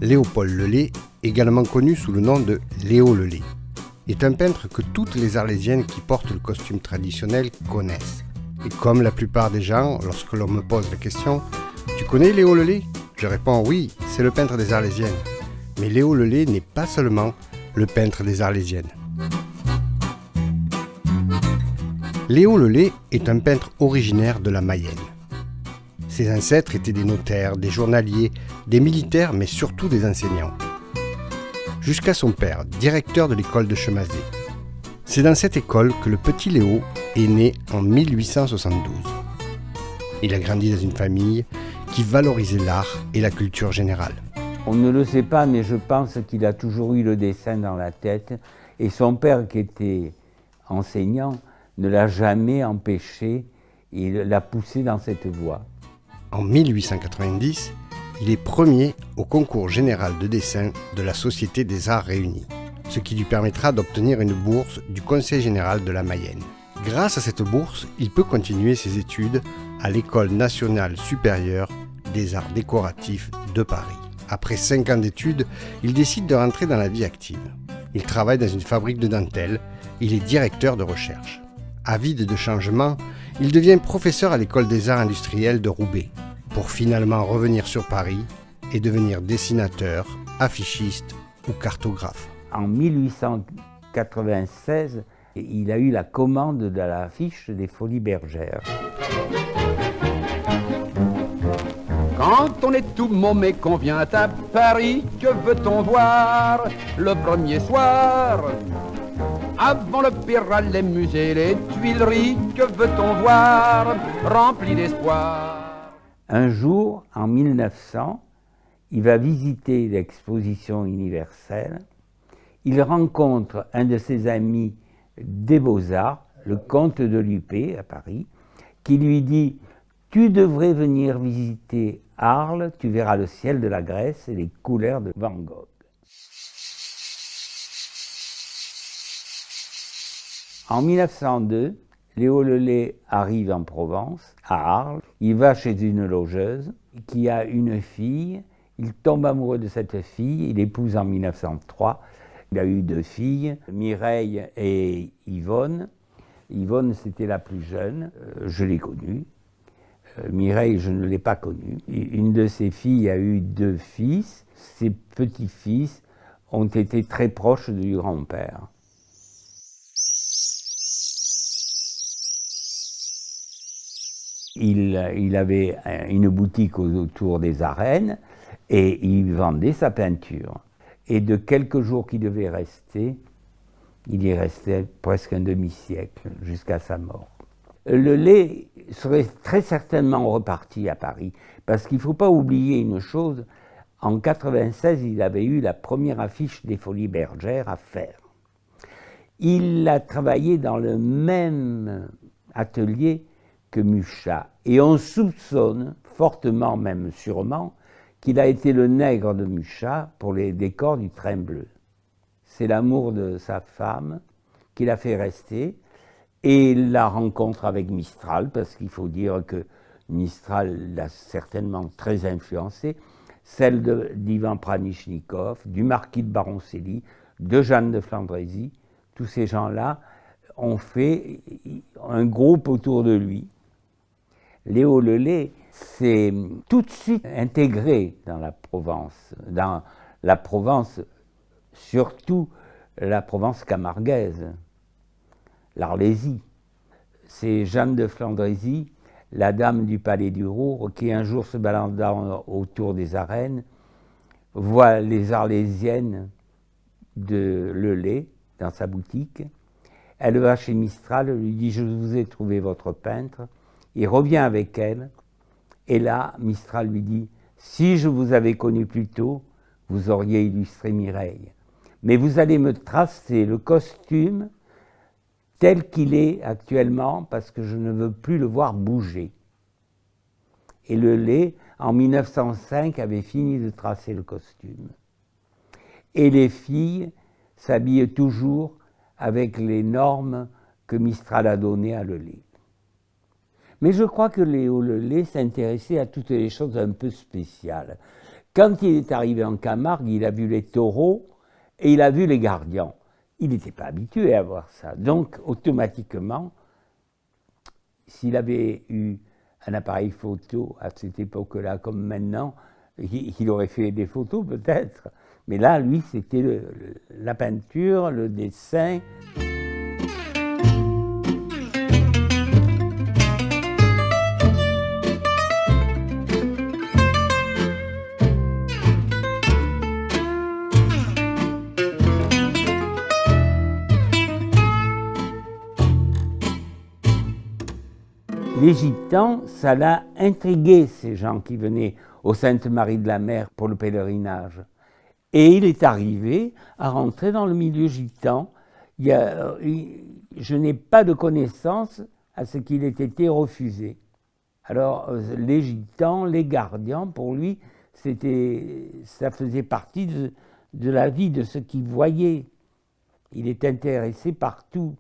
Léopold Lelay, également connu sous le nom de Léo Lelay, est un peintre que toutes les Arlésiennes qui portent le costume traditionnel connaissent. Et comme la plupart des gens, lorsque l'on me pose la question « Tu connais Léo Lelay ?» Je réponds « Oui, c'est le peintre des Arlésiennes. » Mais Léo Lelay n'est pas seulement le peintre des Arlésiennes. Léo Lelay est un peintre originaire de la Mayenne. Ses ancêtres étaient des notaires, des journaliers, des militaires, mais surtout des enseignants. Jusqu'à son père, directeur de l'école de Chemazé. C'est dans cette école que le petit Léo est né en 1872. Il a grandi dans une famille qui valorisait l'art et la culture générale. On ne le sait pas, mais je pense qu'il a toujours eu le dessin dans la tête. Et son père, qui était enseignant, ne l'a jamais empêché et l'a poussé dans cette voie. En 1890, il est premier au concours général de dessin de la Société des Arts Réunis, ce qui lui permettra d'obtenir une bourse du Conseil général de la Mayenne. Grâce à cette bourse, il peut continuer ses études à l'École nationale supérieure des arts décoratifs de Paris. Après 5 ans d'études, il décide de rentrer dans la vie active. Il travaille dans une fabrique de dentelle, il est directeur de recherche. Avide de changement, il devient professeur à l'École des arts industriels de Roubaix, pour finalement revenir sur Paris et devenir dessinateur, affichiste ou cartographe. En 1896, il a eu la commande de l'affiche des Folies Bergères. Quand on est tout môme et qu'on vient à Paris, que veut-on voir le premier soir? Avant l'opéra, les musées, les Tuileries, que veut-on voir rempli d'espoir? Un jour, en 1900, il va visiter l'exposition universelle. Il rencontre un de ses amis des Beaux-Arts, le comte de Luppé à Paris, qui lui dit « Tu devrais venir visiter Arles, tu verras le ciel de la Grèce et les couleurs de Van Gogh. » En 1902, Léo Lelay arrive en Provence, à Arles. Il va chez une logeuse qui a une fille. Il tombe amoureux de cette fille. Il épouse en 1903. Il a eu 2 filles, Mireille et Yvonne. Yvonne, c'était la plus jeune. Je l'ai connue. Mireille, je ne l'ai pas connue. Une de ses filles a eu 2 fils. Ses petits-fils ont été très proches du grand-père. Il avait une boutique autour des arènes et il vendait sa peinture. Et de quelques jours qu'il devait rester, il y restait presque un demi-siècle jusqu'à sa mort. Lelay serait très certainement reparti à Paris, parce qu'il ne faut pas oublier une chose, en 1996, il avait eu la première affiche des Folies Bergères à faire. Il a travaillé dans le même atelier que Mucha. Et on soupçonne, fortement même sûrement, qu'il a été le nègre de Mucha pour les décors du Train bleu. C'est l'amour de sa femme qui l'a fait rester, et la rencontre avec Mistral, parce qu'il faut dire que Mistral l'a certainement très influencé, celle d'Ivan Pranichnikov, du marquis de Baroncelli, de Jeanne de Flandrésie. Tous ces gens-là ont fait un groupe autour de lui. Léo Lelay s'est tout de suite intégré dans la Provence, surtout la Provence camarguaise, l'Arlésie. C'est Jeanne de Flandrésie, la dame du Palais du Roure, qui un jour se baladant autour des arènes, voit les Arlésiennes de Lelay dans sa boutique. Elle va chez Mistral, lui dit « Je vous ai trouvé votre peintre ». Il revient avec elle, et là, Mistral lui dit « Si je vous avais connu plus tôt, vous auriez illustré Mireille. Mais vous allez me tracer le costume tel qu'il est actuellement, parce que je ne veux plus le voir bouger. » Et Lelay, en 1905, avait fini de tracer le costume. Et les filles s'habillent toujours avec les normes que Mistral a données à Lelay. Mais je crois que Léo Lelay s'intéressait à toutes les choses un peu spéciales. Quand il est arrivé en Camargue, il a vu les taureaux et il a vu les gardiens. Il n'était pas habitué à voir ça. Donc, automatiquement, s'il avait eu un appareil photo à cette époque-là, comme maintenant, il aurait fait des photos peut-être. Mais là, lui, c'était la peinture, le dessin. Les gitans, ça l'a intrigué, ces gens qui venaient au Sainte-Marie de la Mer pour le pèlerinage. Et il est arrivé à rentrer dans le milieu gitan. Je n'ai pas de connaissance à ce qu'il ait été refusé. Alors, les gitans, les gardiens, pour lui, ça faisait partie de la vie, de ce qu'il voyait. Il est intéressé par tout.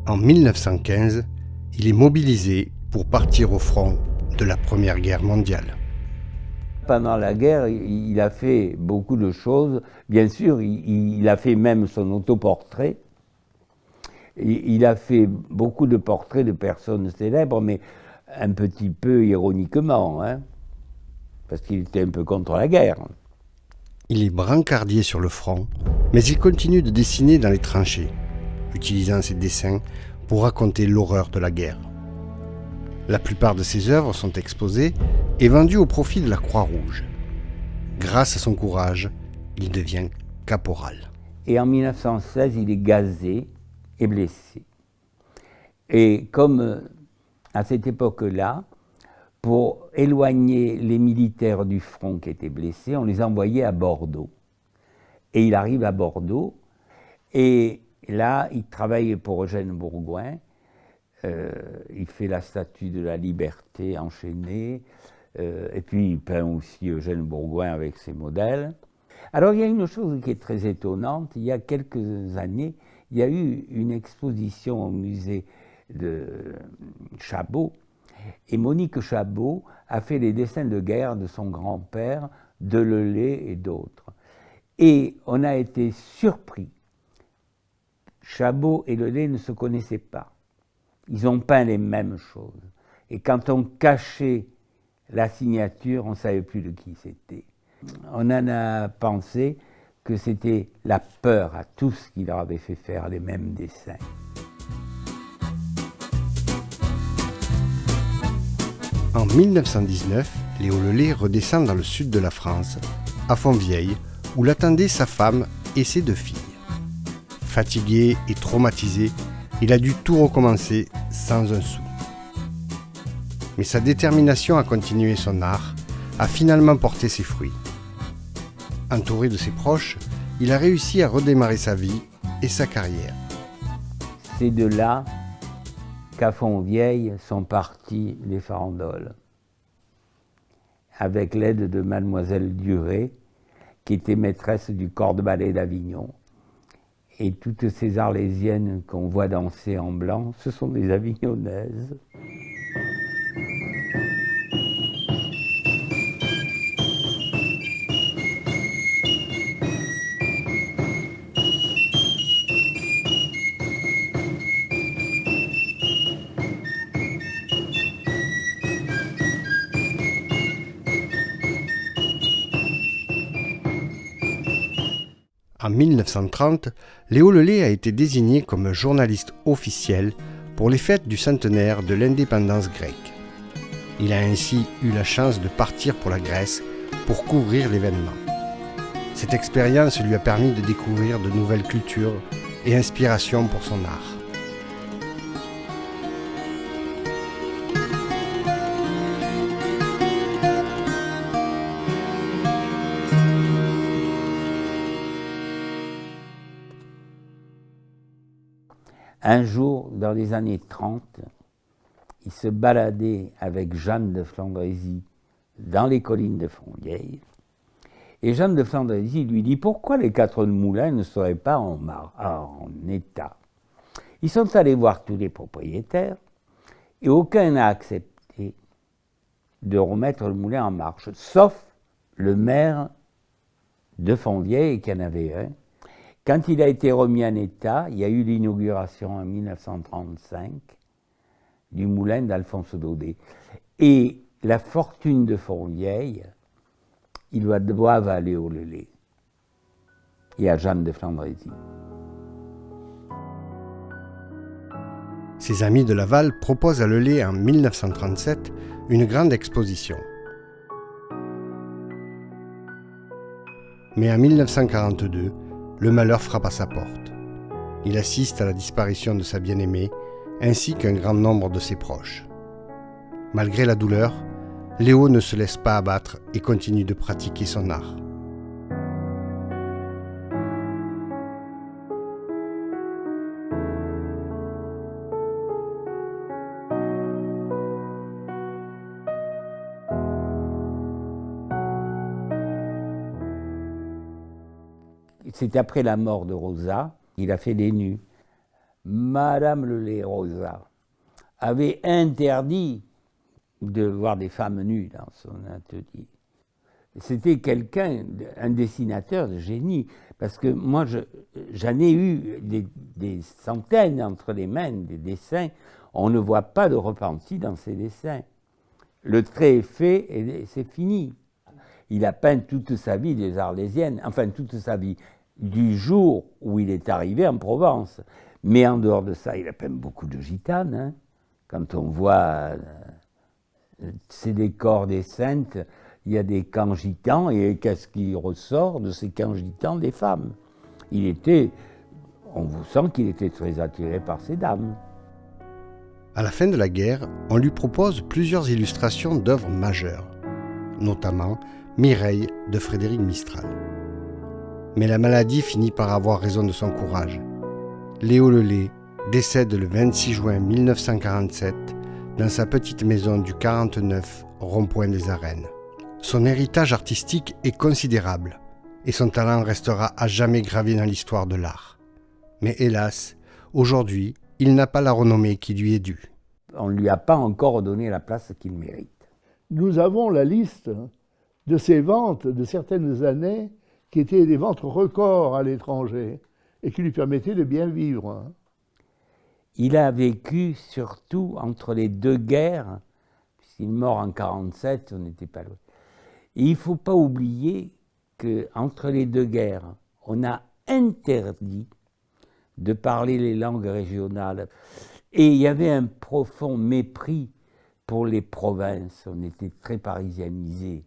En 1915, il est mobilisé pour partir au front de la Première Guerre mondiale. Pendant la guerre, il a fait beaucoup de choses. Bien sûr, il a fait même son autoportrait. Il a fait beaucoup de portraits de personnes célèbres, mais un petit peu ironiquement, hein, parce qu'il était un peu contre la guerre. Il est brancardier sur le front, mais il continue de dessiner dans les tranchées, utilisant ses dessins pour raconter l'horreur de la guerre. La plupart de ses œuvres sont exposées et vendues au profit de la Croix-Rouge. Grâce à son courage, il devient caporal. Et en 1916, il est gazé et blessé. Et comme à cette époque-là, pour éloigner les militaires du front qui étaient blessés, on les envoyait à Bordeaux. Et il arrive à Bordeaux, et là, il travaille pour Eugène Bourgoin. Il fait la statue de la liberté enchaînée, et puis il peint aussi Eugène Bourgoin avec ses modèles. Alors il y a une chose qui est très étonnante, il y a quelques années, il y a eu une exposition au musée de Chabot, et Monique Chabot a fait les dessins de guerre de son grand-père, Delelay et d'autres. Et on a été surpris. Chabot et Lelay ne se connaissaient pas. Ils ont peint les mêmes choses. Et quand on cachait la signature, on ne savait plus de qui c'était. On en a pensé que c'était la peur à tous qui leur avait fait faire les mêmes dessins. En 1919, Léo Lelay redescend dans le sud de la France, à Fontvieille, où l'attendaient sa femme et ses 2 filles. Fatigué et traumatisé, il a dû tout recommencer sans un sou. Mais sa détermination à continuer son art a finalement porté ses fruits. Entouré de ses proches, il a réussi à redémarrer sa vie et sa carrière. C'est de là qu'à Fontvieille sont parties les farandoles, avec l'aide de Mademoiselle Duret, qui était maîtresse du corps de ballet d'Avignon. Et toutes ces Arlésiennes qu'on voit danser en blanc, ce sont des Avignonnaises. En 1930, Léo Lelay a été désigné comme journaliste officiel pour les fêtes du centenaire de l'indépendance grecque. Il a ainsi eu la chance de partir pour la Grèce pour couvrir l'événement. Cette expérience lui a permis de découvrir de nouvelles cultures et inspirations pour son art. Un jour, dans les années 30, il se baladait avec Jeanne de Flandrésie dans les collines de Fontvieille. Et Jeanne de Flandrésie lui dit « Pourquoi les 4 moulins ne seraient pas en état ?» Ils sont allés voir tous les propriétaires Et aucun n'a accepté de remettre le moulin en marche, sauf le maire de Fontvieille, qui en avait un. Quand il a été remis en état, il y a eu l'inauguration en 1935 du moulin d'Alphonse Daudet. Et la fortune de Fontvieille, ils la doivent à Léo Lelay et à Jeanne de Flandrésie. Ses amis de Laval proposent à Lelay en 1937 une grande exposition. Mais en 1942, le malheur frappe à sa porte. Il assiste à la disparition de sa bien-aimée, ainsi qu'un grand nombre de ses proches. Malgré la douleur, Léo ne se laisse pas abattre et continue de pratiquer son art. C'est après la mort de Rosa, il a fait des nus. Madame Lelay Rosa avait interdit de voir des femmes nues dans son atelier. C'était quelqu'un, un dessinateur de génie, parce que moi, j'en ai eu des centaines entre les mains, des dessins. On ne voit pas de repenti dans ces dessins. Le trait est fait et c'est fini. Il a peint toute sa vie des Arlésiennes, enfin toute sa vie, du jour où il est arrivé en Provence. Mais en dehors de ça, il a peint beaucoup de gitanes. Hein. Quand on voit ces décors des Saintes, il y a des camps gitans, et qu'est-ce qui ressort de ces camps gitans? Des femmes. On vous sent qu'il était très attiré par ces dames. À la fin de la guerre, on lui propose plusieurs illustrations d'œuvres majeures, notamment Mireille de Frédéric Mistral. Mais la maladie finit par avoir raison de son courage. Léo Lelay décède le 26 juin 1947 dans sa petite maison du 49 rond-point des Arènes. Son héritage artistique est considérable et son talent restera à jamais gravé dans l'histoire de l'art. Mais hélas, aujourd'hui, il n'a pas la renommée qui lui est due. On ne lui a pas encore donné la place qu'il mérite. Nous avons la liste de ses ventes de certaines années qui étaient des ventes records à l'étranger et qui lui permettaient de bien vivre. Il a vécu surtout entre les deux guerres, puisqu'il est mort en 1947, on n'était pas loin. Et il ne faut pas oublier qu'entre les deux guerres, on a interdit de parler les langues régionales. Et il y avait un profond mépris pour les provinces. On était très parisianisés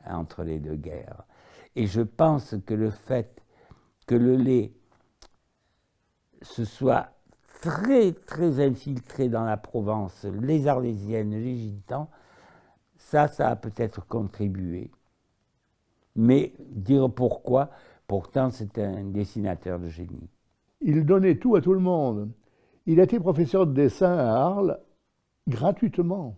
entre les deux guerres. Et je pense que le fait que Lelay se soit très, très infiltré dans la Provence, les Arlésiennes, les Gitans, ça a peut-être contribué. Mais dire pourquoi, pourtant c'est un dessinateur de génie. Il donnait tout à tout le monde. Il a été professeur de dessin à Arles gratuitement.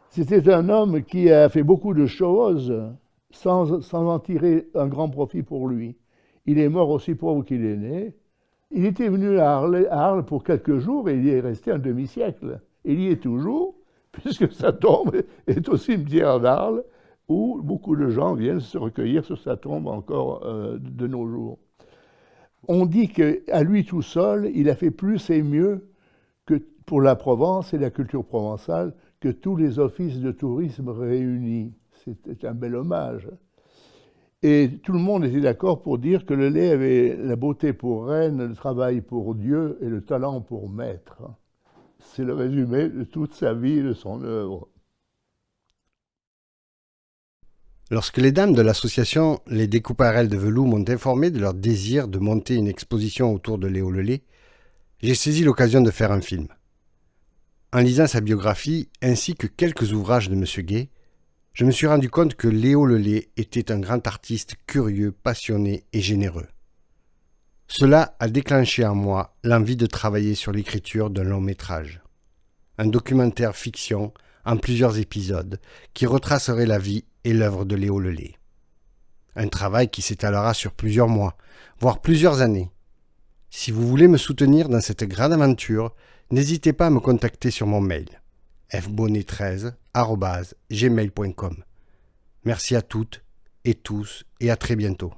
C'était un homme qui a fait beaucoup de choses sans en tirer un grand profit pour lui. Il est mort aussi pauvre qu'il est né. Il était venu à Arles pour quelques jours et il y est resté un demi-siècle. Il y est toujours, puisque sa tombe est au cimetière d'Arles, où beaucoup de gens viennent se recueillir sur sa tombe encore de nos jours. On dit qu'à lui tout seul, il a fait plus et mieux que pour la Provence et la culture provençale que tous les offices de tourisme réunis. C'était un bel hommage. Et tout le monde était d'accord pour dire que Lelay avait la beauté pour reine, le travail pour Dieu et le talent pour maître. C'est le résumé de toute sa vie et de son œuvre. Lorsque les dames de l'association Les Découparelles de Veloux m'ont informé de leur désir de monter une exposition autour de Léo Lelay, j'ai saisi l'occasion de faire un film. En lisant sa biographie ainsi que quelques ouvrages de M. Gay, je me suis rendu compte que Léo Lelay était un grand artiste curieux, passionné et généreux. Cela a déclenché en moi l'envie de travailler sur l'écriture d'un long métrage. Un documentaire fiction en plusieurs épisodes qui retracerait la vie et l'œuvre de Léo Lelay. Un travail qui s'étalera sur plusieurs mois, voire plusieurs années. Si vous voulez me soutenir dans cette grande aventure, n'hésitez pas à me contacter sur mon mail fbonnet13@gmail.com. Merci à toutes et tous et à très bientôt.